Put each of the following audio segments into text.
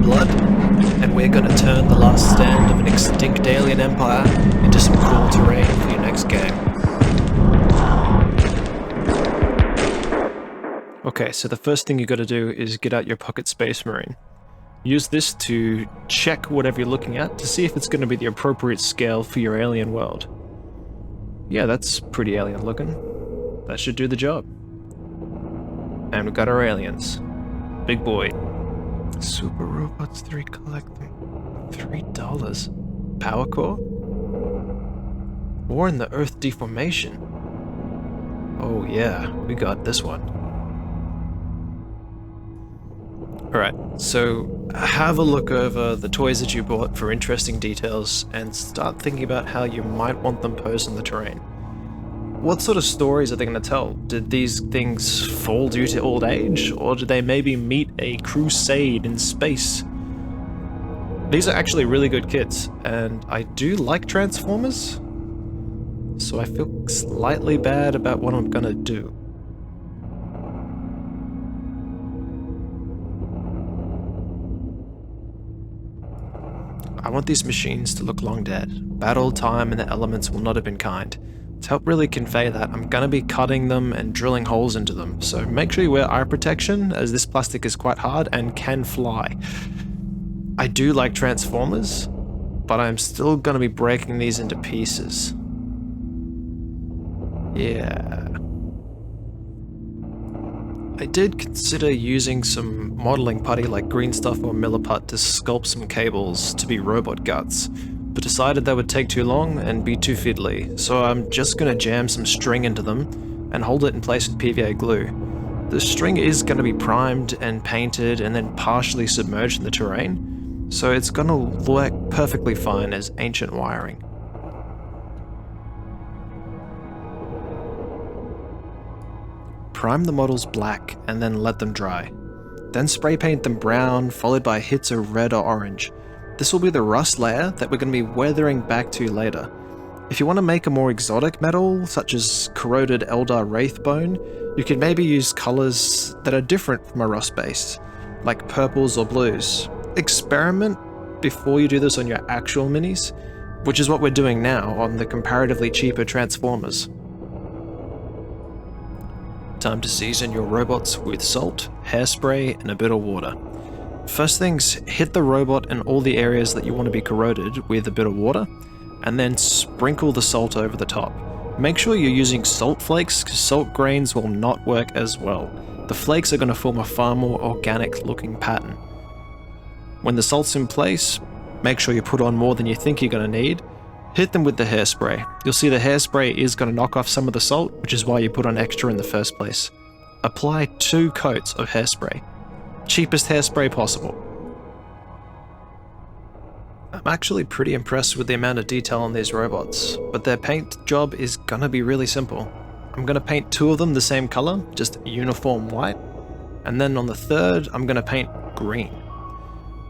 blood, and we're gonna turn the last stand of an extinct alien empire into some cool terrain for your next game. Okay, so the first thing you gotta do is get out your pocket Space Marine. Use this to check whatever you're looking at to see if it's gonna be the appropriate scale for your alien world. Yeah, that's pretty alien looking. That should do the job. And we've got our aliens. Big boy. Super Robots 3 collecting. $3. Power core? War in the Earth deformation. Oh yeah, we got this one. Alright, so have a look over the toys that you bought for interesting details and start thinking about how you might want them posed in the terrain. What sort of stories are they going to tell? Did these things fall due to old age, or did they maybe meet a crusade in space? These are actually really good kits, and I do like Transformers, so I feel slightly bad about what I'm going to do. I want these machines to look long dead. Battle time and the elements will not have been kind. To help really convey that, I'm going to be cutting them and drilling holes into them, so make sure you wear eye protection, as this plastic is quite hard and can fly. I do like Transformers, but I'm still going to be breaking these into pieces. Yeah. I did consider using some modeling putty like green stuff or Milliput to sculpt some cables to be robot guts, but decided that would take too long and be too fiddly, so I'm just going to jam some string into them and hold it in place with PVA glue. The string is going to be primed and painted and then partially submerged in the terrain, so it's going to work perfectly fine as ancient wiring. Prime the models black and then let them dry. Then spray paint them brown, followed by hits of red or orange. This will be the rust layer that we're going to be weathering back to later. If you want to make a more exotic metal, such as corroded Eldar Wraith bone, you could maybe use colours that are different from a rust base, like purples or blues. Experiment before you do this on your actual minis, which is what we're doing now on the comparatively cheaper Transformers. Time to season your robots with salt, hairspray, and a bit of water. First things, hit the robot in all the areas that you want to be corroded with a bit of water, and then sprinkle the salt over the top. Make sure you're using salt flakes, because salt grains will not work as well. The flakes are going to form a far more organic looking pattern. When the salt's in place, make sure you put on more than you think you're going to need. Hit them with the hairspray. You'll see the hairspray is going to knock off some of the salt, which is why you put on extra in the first place. Apply 2 coats of hairspray. Cheapest hairspray possible. I'm actually pretty impressed with the amount of detail on these robots, but their paint job is going to be really simple. I'm going to paint 2 of them the same color, just uniform white, and then on the third I'm going to paint green.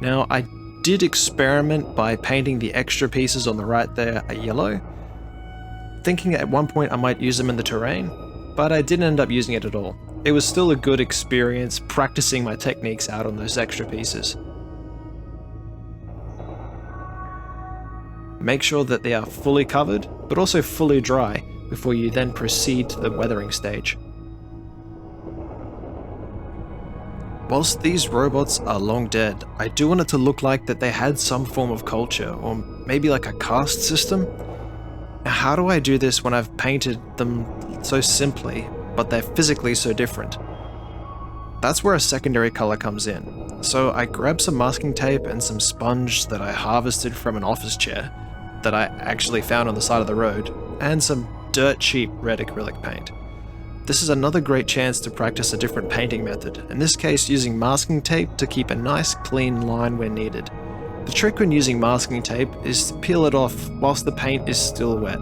Now I did experiment by painting the extra pieces on the right there a yellow, thinking at one point I might use them in the terrain, but I didn't end up using it at all. It was still a good experience practicing my techniques out on those extra pieces. Make sure that they are fully covered, but also fully dry, before you then proceed to the weathering stage. Whilst these robots are long dead, I do want it to look like that they had some form of culture, or maybe like a caste system. Now, how do I do this when I've painted them so simply, but they're physically so different? That's where a secondary color comes in. So I grabbed some masking tape and some sponge that I harvested from an office chair that I actually found on the side of the road, and some dirt cheap red acrylic paint. This is another great chance to practice a different painting method, in this case using masking tape to keep a nice clean line where needed. The trick when using masking tape is to peel it off whilst the paint is still wet.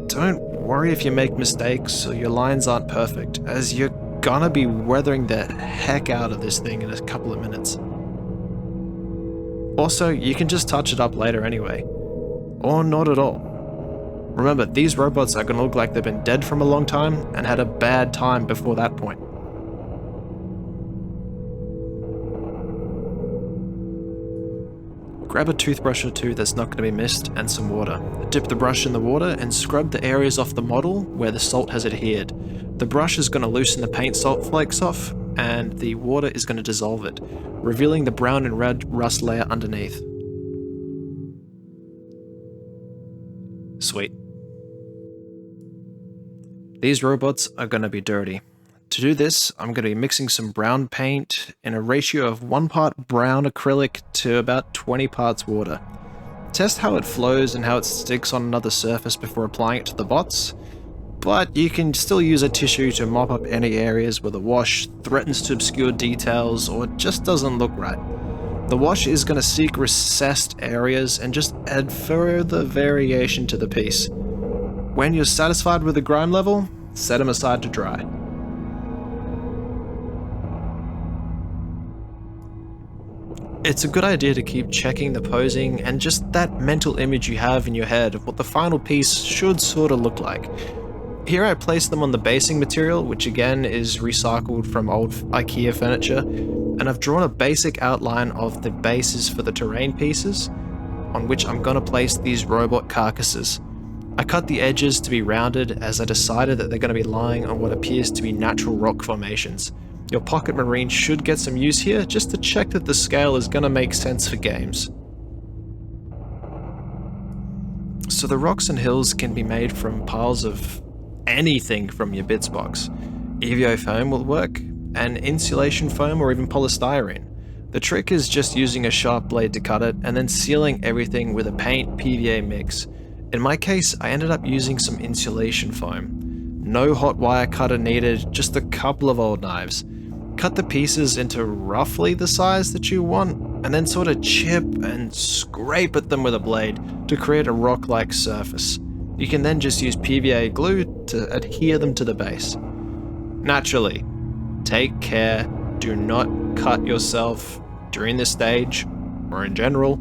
Don't worry if you make mistakes or your lines aren't perfect, as you're gonna be weathering the heck out of this thing in a couple of minutes. Also, you can just touch it up later anyway. Or not at all. Remember, these robots are going to look like they've been dead from a long time and had a bad time before that point. grab a toothbrush or two that's not going to be missed and some water. Dip the brush in the water and scrub the areas off the model where the salt has adhered. The brush is going to loosen the paint salt flakes off, and the water is going to dissolve it, revealing the brown and red rust layer underneath. Sweet. These robots are going to be dirty. To do this, I'm going to be mixing some brown paint in a ratio of 1 part brown acrylic to about 20 parts water. Test how it flows and how it sticks on another surface before applying it to the bots, but you can still use a tissue to mop up any areas where the wash threatens to obscure details or just doesn't look right. The wash is going to seek recessed areas and just add further variation to the piece. When you're satisfied with the grime level, set them aside to dry. It's a good idea to keep checking the posing and just that mental image you have in your head of what the final piece should sort of look like. Here I place them on the basing material, which again is recycled from old IKEA furniture, and I've drawn a basic outline of the bases for the terrain pieces, on which I'm going to place these robot carcasses. I cut the edges to be rounded as I decided that they're going to be lying on what appears to be natural rock formations. Your pocket marine should get some use here, just to check that the scale is going to make sense for games. So the rocks and hills can be made from piles of anything from your bits box. EVO foam will work, and insulation foam or even polystyrene. The trick is just using a sharp blade to cut it, and then sealing everything with a paint PVA mix. In my case, I ended up using some insulation foam. No hot wire cutter needed, just a couple of old knives. Cut the pieces into roughly the size that you want, and then sort of chip and scrape at them with a blade to create a rock-like surface. You can then just use PVA glue to adhere them to the base. Naturally, take care, do not cut yourself during this stage, or in general.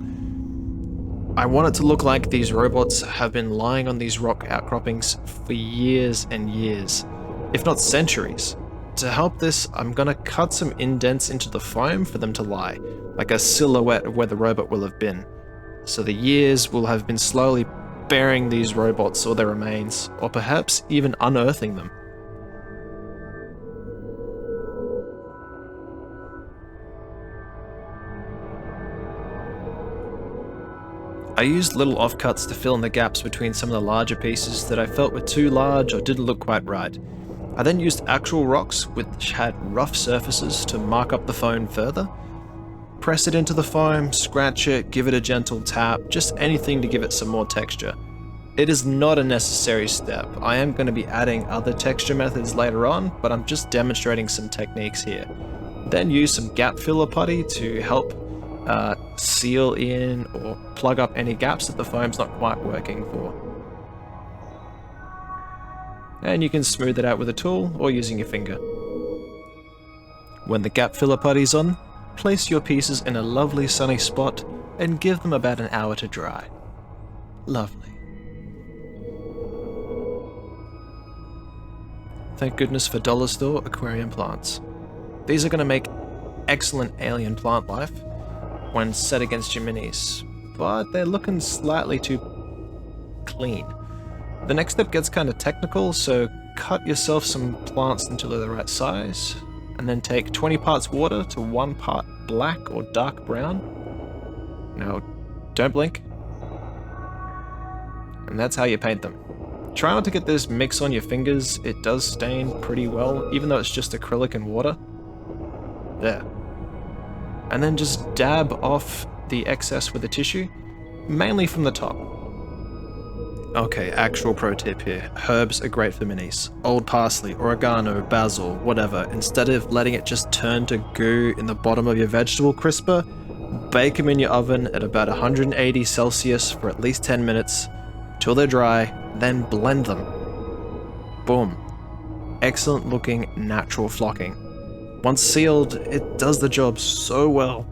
I want it to look like these robots have been lying on these rock outcroppings for years and years, if not centuries. To help this, I'm going to cut some indents into the foam for them to lie, like a silhouette of where the robot will have been. So the years will have been slowly burying these robots or their remains, or perhaps even unearthing them. I used little offcuts to fill in the gaps between some of the larger pieces that I felt were too large or didn't look quite right. I then used actual rocks which had rough surfaces to mark up the foam further. Press it into the foam, scratch it, give it a gentle tap, just anything to give it some more texture. It is not a necessary step. I am going to be adding other texture methods later on, but I'm just demonstrating some techniques here. Then use some gap filler putty to help seal in or plug up any gaps that the foam's not quite working for. And you can smooth it out with a tool or using your finger. When the gap filler putty's on, place your pieces in a lovely sunny spot and give them about an hour to dry. Lovely. Thank goodness for dollar store aquarium plants. These are going to make excellent alien plant life when set against your minis, but they're looking slightly too clean. The next step gets kind of technical, so cut yourself some plants until they're the right size, and then take 20 parts water to 1 part black or dark brown. Now, don't blink. And that's how you paint them. Try not to get this mix on your fingers, it does stain pretty well, even though it's just acrylic and water. There. And then just dab off the excess with a tissue, mainly from the top. Okay, actual pro tip here. Herbs are great for minis. Old parsley, oregano, basil, whatever. Instead of letting it just turn to goo in the bottom of your vegetable crisper, bake them in your oven at about 180 Celsius for at least 10 minutes, till they're dry, then blend them. Boom. Excellent looking natural flocking. Once sealed, it does the job so well.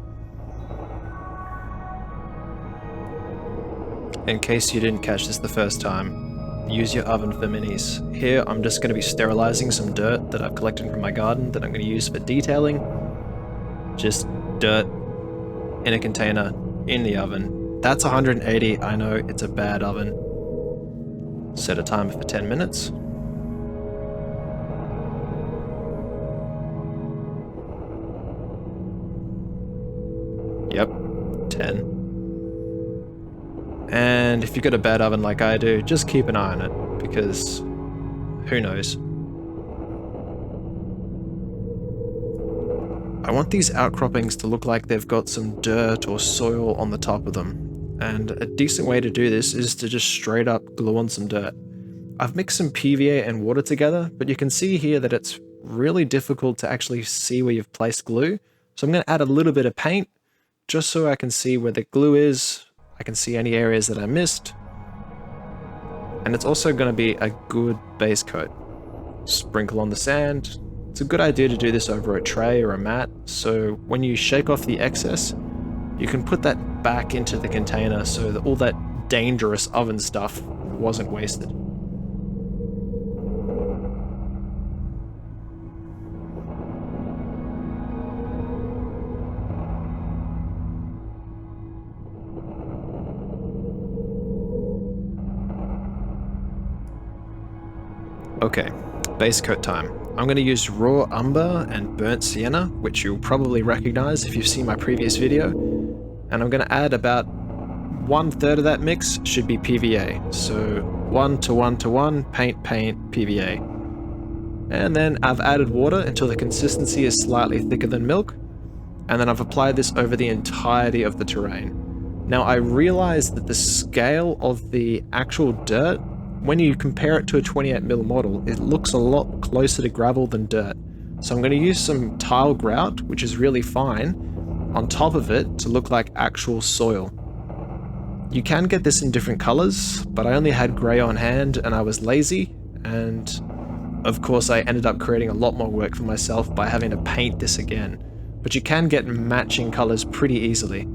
In case you didn't catch this the first time, use your oven for minis. Here I'm just going to be sterilizing some dirt that I've collected from my garden that I'm going to use for detailing. Just dirt in a container, in the oven. That's 180, I know it's a bad oven. Set a timer for 10 minutes. Yep, 10. And if you've got a bad oven like I do, just keep an eye on it, because who knows. I want these outcroppings to look like they've got some dirt or soil on the top of them, and a decent way to do this is to just straight up glue on some dirt. I've mixed some PVA and water together, but you can see here that it's really difficult to actually see where you've placed glue, so I'm going to add a little bit of paint just so I can see where the glue is. I can see any areas that I missed, and it's also going to be a good base coat. Sprinkle on the sand. It's a good idea to do this over a tray or a mat, so when you shake off the excess, you can put that back into the container so that all that dangerous oven stuff wasn't wasted. Okay, base coat time. I'm going to use raw umber and burnt sienna, which you'll probably recognize if you've seen my previous video, and I'm going to add about 1/3 of that mix should be PVA, so 1 to 1 to 1, paint, paint, PVA. And then I've added water until the consistency is slightly thicker than milk, and then I've applied this over the entirety of the terrain. Now I realize that the scale of the actual dirt, when you compare it to a 28mm model, it looks a lot closer to gravel than dirt. So I'm going to use some tile grout, which is really fine, on top of it to look like actual soil. You can get this in different colors, but I only had grey on hand and I was lazy, and of course I ended up creating a lot more work for myself by having to paint this again. But you can get matching colors pretty easily.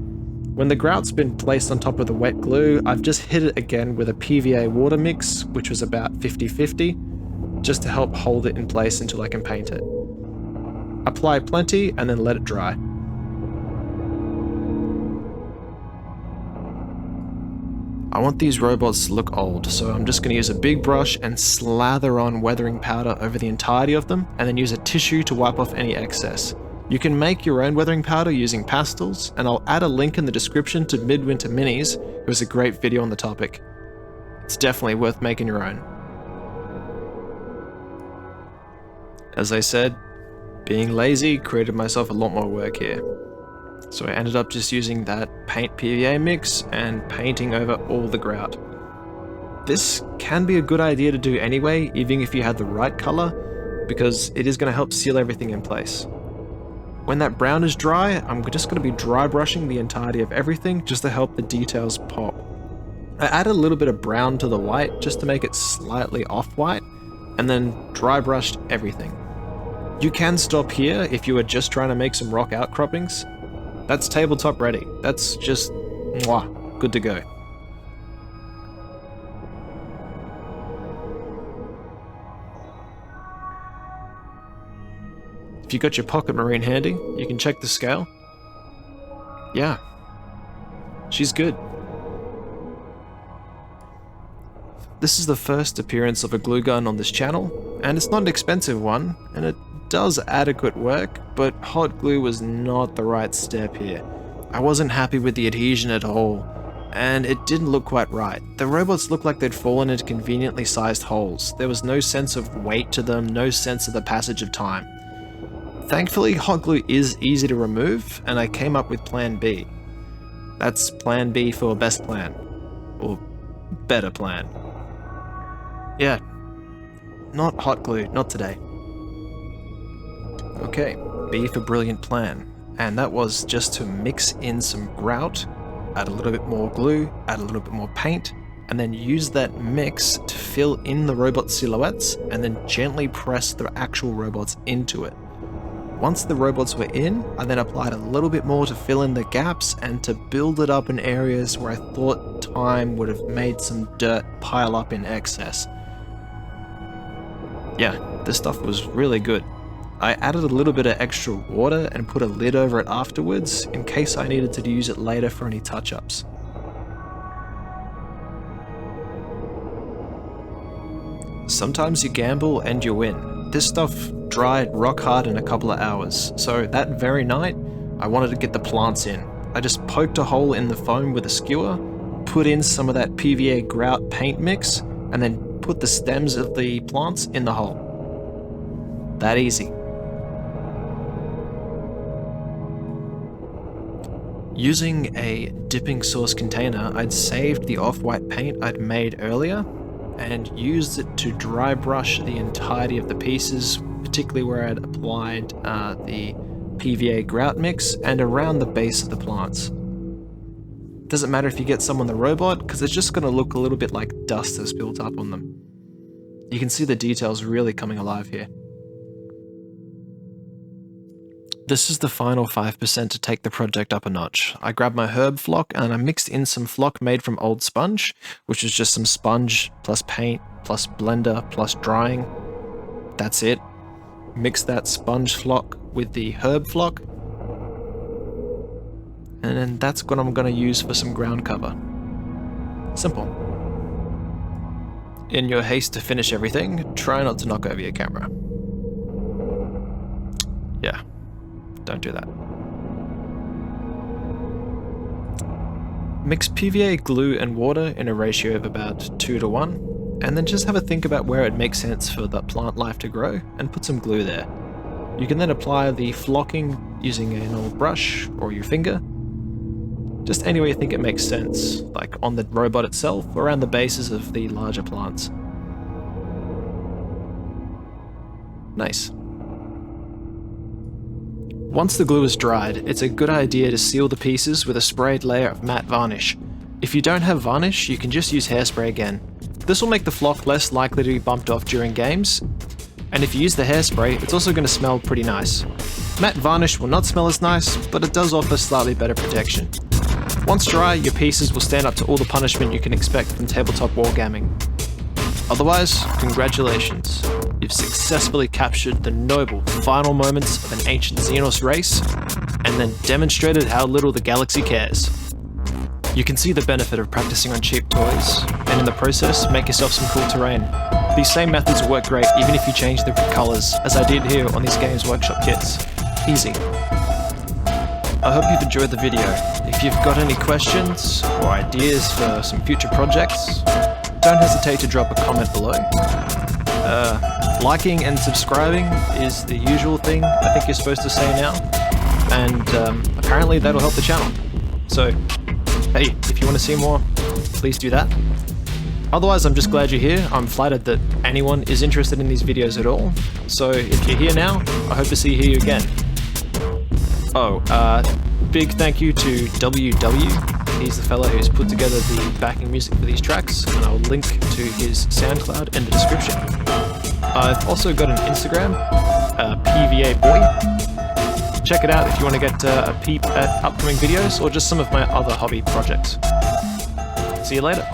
When the grout's been placed on top of the wet glue, I've just hit it again with a PVA water mix, which was about 50-50, just to help hold it in place until I can paint it. Apply plenty and then let it dry. I want these robots to look old, so I'm just going to use a big brush and slather on weathering powder over the entirety of them, and then use a tissue to wipe off any excess. You can make your own weathering powder using pastels, and I'll add a link in the description to Midwinter Minis, who has a great video on the topic. It's definitely worth making your own. As I said, being lazy created myself a lot more work here. So I ended up just using that paint PVA mix and painting over all the grout. This can be a good idea to do anyway, even if you had the right color, because it is going to help seal everything in place. When that brown is dry, I'm just going to be dry brushing the entirety of everything just to help the details pop. I added a little bit of brown to the white just to make it slightly off-white, and then dry brushed everything. You can stop here if you were just trying to make some rock outcroppings. That's tabletop ready. That's just mwah, good to go. If you got your pocket marine handy, you can check the scale. Yeah, she's good. This is the first appearance of a glue gun on this channel, and it's not an expensive one, and it does adequate work, but hot glue was not the right step here. I wasn't happy with the adhesion at all, and it didn't look quite right. The robots looked like they'd fallen into conveniently sized holes. There was no sense of weight to them, no sense of the passage of time. Thankfully, hot glue is easy to remove, and I came up with Plan B. That's Plan B for best plan. Or better plan. Yeah, not hot glue, not today. Okay, B for brilliant plan. And that was just to mix in some grout, add a little bit more glue, add a little bit more paint, and then use that mix to fill in the robot silhouettes, and then gently press the actual robots into it. Once the robots were in, I then applied a little bit more to fill in the gaps and to build it up in areas where I thought time would have made some dirt pile up in excess. Yeah, this stuff was really good. I added a little bit of extra water and put a lid over it afterwards in case I needed to use it later for any touch-ups. Sometimes you gamble and you win. This stuff dried rock hard in a couple of hours, so that very night I wanted to get the plants in. I just poked a hole in the foam with a skewer, put in some of that PVA grout paint mix, and then put the stems of the plants in the hole. That easy. Using a dipping sauce container, I'd saved the off-white paint I'd made earlier and used it to dry brush the entirety of the pieces, particularly where I'd applied the PVA grout mix and around the base of the plants. Doesn't matter if you get some on the robot, because it's just going to look a little bit like dust has built up on them. You can see the details really coming alive here. This is the final 5% to take the project up a notch. I grabbed my herb flock and I mixed in some flock made from old sponge, which is just some sponge plus paint plus blender plus drying. That's it. Mix that sponge flock with the herb flock, and then that's what I'm going to use for some ground cover. Simple. In your haste to finish everything, try not to knock over your camera. Yeah. Don't do that. Mix PVA glue and water in a ratio of about 2:1, and then just have a think about where it makes sense for the plant life to grow, and put some glue there. You can then apply the flocking using an old brush or your finger, just any way you think it makes sense, like on the robot itself or around the bases of the larger plants. Nice. Once the glue is dried, it's a good idea to seal the pieces with a sprayed layer of matte varnish. If you don't have varnish, you can just use hairspray again. This will make the flock less likely to be bumped off during games, and if you use the hairspray, it's also going to smell pretty nice. Matte varnish will not smell as nice, but it does offer slightly better protection. Once dry, your pieces will stand up to all the punishment you can expect from tabletop wargaming. Otherwise, congratulations. You've successfully captured the noble final moments of an ancient Xenos race, and then demonstrated how little the galaxy cares. You can see the benefit of practicing on cheap toys, and in the process, make yourself some cool terrain. These same methods work great even if you change the colours, as I did here on these Games Workshop kits. Easy. I hope you've enjoyed the video. If you've got any questions or ideas for some future projects, don't hesitate to drop a comment below. Liking and subscribing is the usual thing I think you're supposed to say now, and apparently that'll help the channel. So, hey, if you want to see more, please do that. Otherwise, I'm just glad you're here. I'm flattered that anyone is interested in these videos at all. So if you're here now, I hope to see you again. Oh, big thank you to WW. He's the fella who's put together the backing music for these tracks, and I'll link to his SoundCloud in the description. I've also got an Instagram, PVA Boy. Check it out if you want to get a peep at upcoming videos or just some of my other hobby projects. See you later.